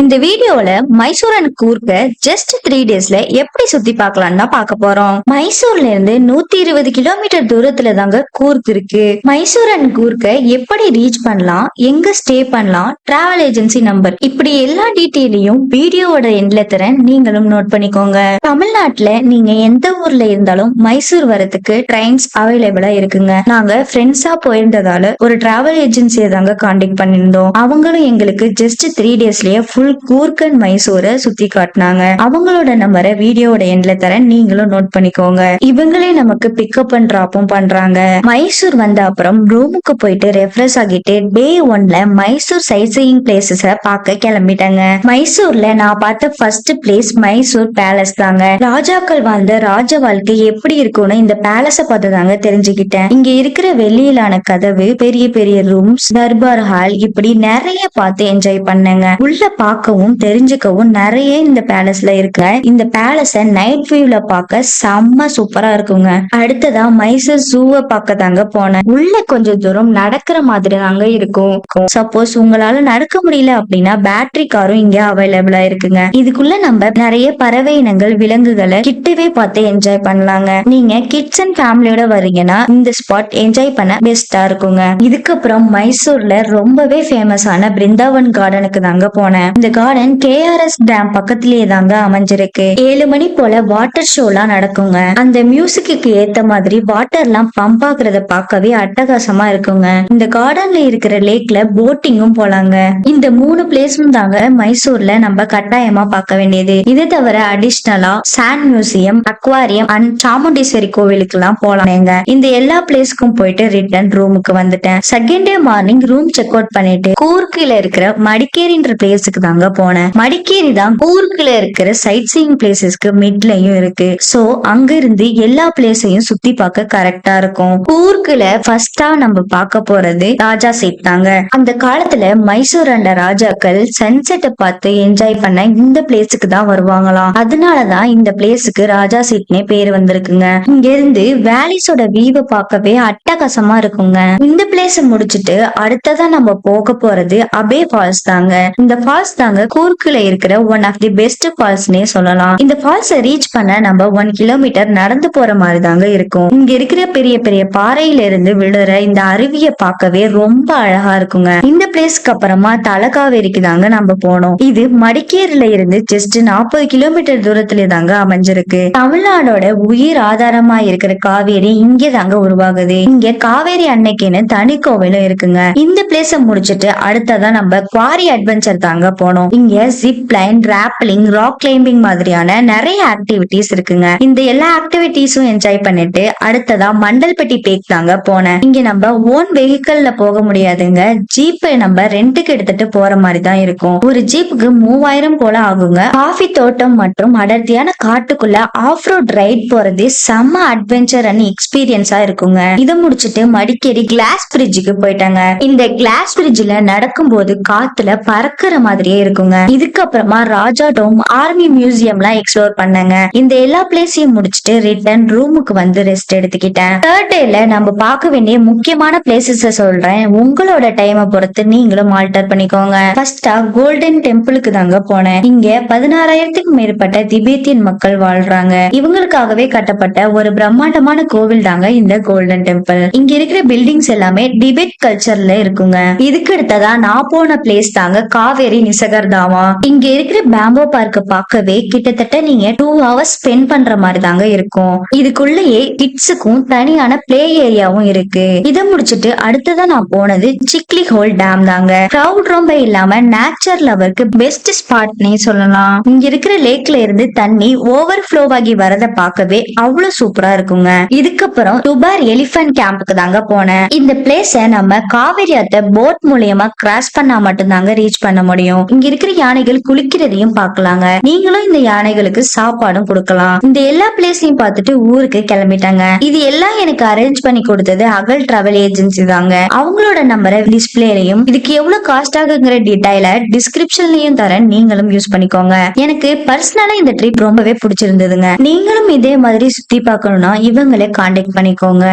இந்த வீடியோல Mysore and கூர்க்க just 3 டேஸ்ல எப்படி சுத்தி பார்க்கலாம்னு தான் பார்க்க போறோம். மைசூர்ல இருந்து 120 கிலோமீட்டர் தூரத்துல தாங்க கூர்க் இருக்கு. மைசூர் அண்ட் கூர்க்க எப்படி ரீச் பண்ணலாம், எங்க ஸ்டே பண்ணலாம், டிராவல் ஏஜென்சி நம்பர், இப்படி எல்லா டீட்டெயிலையும் வீடியோவோட எண்ட்ல தரேன், நீங்களும் நோட் பண்ணிக்கோங்க. தமிழ்நாட்டுல நீங்க எந்த ஊர்ல இருந்தாலும் மைசூர் வரதுக்கு ட்ரெயின்ஸ் அவைலபிளா இருக்குங்க. நாங்க ஃப்ரெண்ட்ஸா போயிருந்ததால ஒரு டிராவல் ஏஜென்சியை தாங்க கான்டாக்ட் பண்ணிருந்தோம். அவங்களும் எங்களுக்கு ஜஸ்ட் 3 டேஸ்லயே ஃபுல் கூர்க் அண்ட் மைசூரை சுத்தி காட்டினாங்க. அவங்களோட நம்பரை வீடியோட எண்ட்ல தரேன், நீங்களும் நோட் பண்ணிக்கோங்க. இவங்களே நமக்கு பிக்கப் அண்ட் டிராப்பும் பண்றாங்க. மைசூர் வந்த அப்புறம் ரூமுக்கு போயிட்டு ரெஃப்ரெஷ் ஆகிட்டு டே 1ல மைசூர் சைட் சீயிங் பிளேசஸ் பார்க்க கிளம்பிட்டாங்க. மைசூர்ல நான் பார்த்த ஃபர்ஸ்ட் பிளேஸ் மைசூர் பேலஸ் தாங்க. ராஜாக்கள் வாழ்ந்த ராஜ வாழ்க்கை எப்படி இருக்கும்னு இந்த பேலஸ பார்த்து தாங்க தெரிஞ்சுக்கிட்டேன். இங்க இருக்கிற வெள்ளியிலான கதவு, பெரிய பெரிய ரூம்ஸ், தர்பார் ஹால், இப்படி நிறைய பார்த்து என்ஜாய் பண்ணேங்க. உள்ள பார்க்கவும் தெரிஞ்சுக்கவும் நிறைய இந்த பேலஸ்ல இருக்கு. இந்த பேலஸ நைட் வியூல பார்க்க செம்ம சூப்பரா இருக்குங்க. அடுத்ததா மைசூர் ஜூவை பார்க்க தாங்க போனேன். உள்ள கொஞ்சம் தூரம் நடக்கிற மாதிரி தாங்க இருக்கும். சப்போஸ் உங்களால நடக்க முடியல அப்படின்னா பேட்டரி காரும் இங்க அவைலபிளா இருக்குங்க. இதுக்குள்ள நம்ம நிறைய பறவை இனங்கள், விலங்குகளை கிட்டவே பார்த்து என்ஜாய் பண்ணலாங்க. நீங்க கிட்ஸ் அண்ட் ஃபேமிலியோட வரீங்கன்னா இந்த ஸ்பாட் என்ஜாய் பண்ண பெஸ்டா இருக்குங்க. இதுக்கப்புறம் மைசூர்ல ரொம்பவே ஃபேமஸான பிருந்தாவன் கார்டனுக்கு தாங்க போனேன். இந்த கார்டன் KRS டேம் பக்கத்திலேயே தாங்க அமைஞ்சிருக்கு. 7 மணி போல வாட்டர் ஷோலாம் நடக்குங்க. அந்த மியூசிக்கு ஏத்த மாதிரி வாட்டர் எல்லாம் பம்ப் ஆகுறத பார்க்கவே அட்டகாசமா இருக்குங்க. இந்த கார்டன்ல இருக்கிற லேக்ல போட்டிங்கும் போலாங்க. இந்த 3 பிளேஸும் தாங்க மைசூர்ல நம்ம கட்டாயமா பார்க்க வேண்டியது. இது தவிர அடிஷ்னலா sand museum, aquarium and Chamundeshwari கோவிலுக்கு எல்லாம் போலாங்க. இந்த எல்லா பிளேஸ்க்கும் போயிட்டு ரிட்டர்ன் ரூமுக்கு வந்துட்டேன். Second day morning room check out பண்ணிட்டு கூர்க்கில இருக்கிற மடிக்கேரின்ற பிளேஸுக்கு தாங்க போனேன். மடிக்கேரி தான் கூர்க்ல இருக்கிற சைட் சீயிங் பிளேசஸ்க்கு மிட்லயும் இருக்கு. சோ அங்க இருந்து எல்லா பிளேஸையும் சுத்தி பார்க்க கரெக்டா இருக்கும். கூர்க்ல ஃபர்ஸ்டா நம்ம பார்க்க போறது ராஜா சீட் தாங்க. அந்த காலத்துல மைசூர் ஆண்ட ராஜாக்கள் சன்செட்டை பார்த்து என்ஜாய் பண்ண இந்த பிளேஸுக்கு தான் வருவாங்களாம். அதனாலதான் இந்த பிளேஸுக்கு ராஜா சீட்னே பேர் வந்திருக்குங்க. இங்க இருந்து வேலிஸோட வியூவை பார்க்கவே அட்டகாசமா இருக்குங்க. இந்த பிளேஸ் முடிச்சுட்டு அடுத்ததான் நம்ம போக போறது அபே ஃபால்ஸ் தாங்க. இந்த ஃபால்ஸ் தாங்க கூர்க்ல இருக்கிற ஒன் ஆஃப் தி பெஸ்ட் ஃபால்ஸ்னே சொல்லலாம். இந்த ஃபால்ஸை ரீச் பண்ண நம்ம 1 கிலோமீட்டர் நடந்து போற மாதிரி தாங்க இருக்கும். இங்க இருக்கிற பெரிய பெரிய பாறையில இருந்து விழுற இந்த அருவியை பார்க்கவே ரொம்ப அழகா இருக்குங்க. இந்த பிளேஸ்க்கு அப்புறமா தலகாவேரிக்கு தாங்க நம்ம போனோம். இது மடிக்கேரியில இருந்து ஜஸ்ட் 40 கிலோமீட்டர் தூரத்துல தாங்க அமைஞ்சிருக்கு. தமிழ்நாடோட உயிர் ஆதாரமா இருக்கிற காவேரி இங்கே தாங்க உருவாகுது. இங்க காவேரி அன்னைக்குன்னு தனி கோவிலும் இருக்குங்க. இந்த பிளேஸ முடிச்சிட்டு அடுத்ததான் நம்ம குவாரி அட்வென்ச்சர் தாங்க போனோம். இங்க zip line, Roebling, rock climbing மாதிரியான நிறைய ஆக்டிவிட்டிஸ் இருக்குங்க. இந்த எல்லா ஆக்டிவிட்டிஸும் என்ஜாய் பண்ணிட்டு அடுத்ததா மண்டல்பட்டி பேக் தாங்க போனேன். இங்க நம்ம ஓன் வெஹிக்கல்ல போக முடியாதுங்க. ஜீப்பை நம்ம ரெண்டுக்கு எடுத்துட்டு போற மாதிரி தான் இருக்கும். ஒரு ஜீப்புக்கு 3000 போல ஆகுங்க. காஃபி தோட்டம் மற்றும் அடர்த்தியான காட்டுக்குள்ள ஆஃப் ரோட் ரைட் போறது செம்ம அட்வென்ச்சர் அண்ட் எக்ஸ்பீரியன்ஸா இருக்குங்க. இதை முடிச்சிட்டு மடிக்கேரி கிளாஸ் பிரிட்ஜுக்கு போயிட்டாங்க. இந்த கிளாஸ் பிரிட்ஜ்ல நடக்கும் போது காத்துல பறக்கிற மாதிரியே இருக்குங்க. இதுக்கப்புறமா ராஜா டோம், ஆர்மி மியூசியம் எல்லாம் எக்ஸ்ப்ளோர் பண்ணாங்க. இந்த எல்லா பிளேஸையும் முடிச்சுட்டு ரிட்டர்ன் ரூமுக்கு வந்து ரெஸ்ட் எடுத்துக்கிட்டேன். தேர்ட் டேல நம்ம பார்க்க வேண்டிய முக்கியமான பிளேசஸ் சொல்றேன். உங்களோட டைமை பொறுத்து நீங்களும் ஆல்டர் பண்ணிக்கோங்க. ஃபர்ஸ்டா கோல்டன் டெம்பிளுக்கு தாங்க போனேன். இங்க 16,000க்கும் மேற்பட்ட திபெத்தியன் மக்கள் வாழ்றாங்க. இவங்களுக்காகவே கட்டப்பட்ட ஒரு பிரம்மாண்டமான கோவில் தாங்க இந்த கோல்டன் டெம்பிள். இங்க இருக்கிற பில்டிங்ஸ் எல்லாமே டிபெட் கல்ச்சர்ல இருக்குங்க. இதுக்கு அடுத்ததா நான் போன பிளேஸ் தாங்க காவேரி நிசகர்தாமா. இங்க இருக்கிற பேம்போ பார்க்க பார்க்கவே கிட்டத்தட்ட நீங்க 2 hours ஸ்பெண்ட் பண்ற மாதிரி தாங்க இருக்கும். இதுக்குள்ளேயே கிட்ஸுக்கும் தனியான பிளே ஏரியாவும் இருக்கு. இதை முடிச்சிட்டு அடுத்ததான் நான் போனது சிக்லி ஹோல் டேம் தாங்க. கிரவுட் ரொம்ப இல்லாம நேச்சர் லவருக்கு பெஸ்ட் ஸ்பாட்னே சொல்லலாம். இங்க இருக்கிற லேக்ல இருந்து தண்ணி ஓவர் ஃப்ளோ ஆகி வரத பார்க்கவே அவ்வளவு சூப்பரா இருக்குங்க. இதுக்கப்புறம் டுபார் எலிபென்ட் கேம்புக்கு தாங்க போனேன். இந்த பிளேஸ நம்ம காவேரி ஆத்த போட் மூலியமா கிராஸ் பண்ணா மட்டும்தாங்க ரீச் பண்ண முடியும். இங்க இருக்கிற யானைகள் குளிக்கிறதையும் பார்க்கலாங்க. நீங்களும் இந்த யானைகளுக்கு சாப்பாடும் கொடுக்கலாம். இந்த எல்லா பிளேஸையும் பார்த்துட்டு ஊருக்கு கிளம்பிட்டாங்க. இது எல்லாம் எனக்கு அரேஞ்ச் பண்ணி கொடுத்தது அகல் டிராவல் ஏஜென்சி தாங்க. அவங்களோட நம்பரை டிஸ்பிளேலையும் இதுக்கு எவ்வளவு காஸ்ட் ஆகுங்கிற டீடைல டிஸ்கிரிப்ஷன்லயும் தரேன், நீங்களும் யூஸ் பண்ணிக்கோங்க. எனக்கு பர்சனலா இந்த ட்ரிப் ரொம்பவே பிடிச்சிருந்ததுங்க. நீங்களும் இதே மாதிரி சுத்தி பார்க்கணும்னா இவங்களை கான்டாக்ட் பண்ணிக்கோங்க.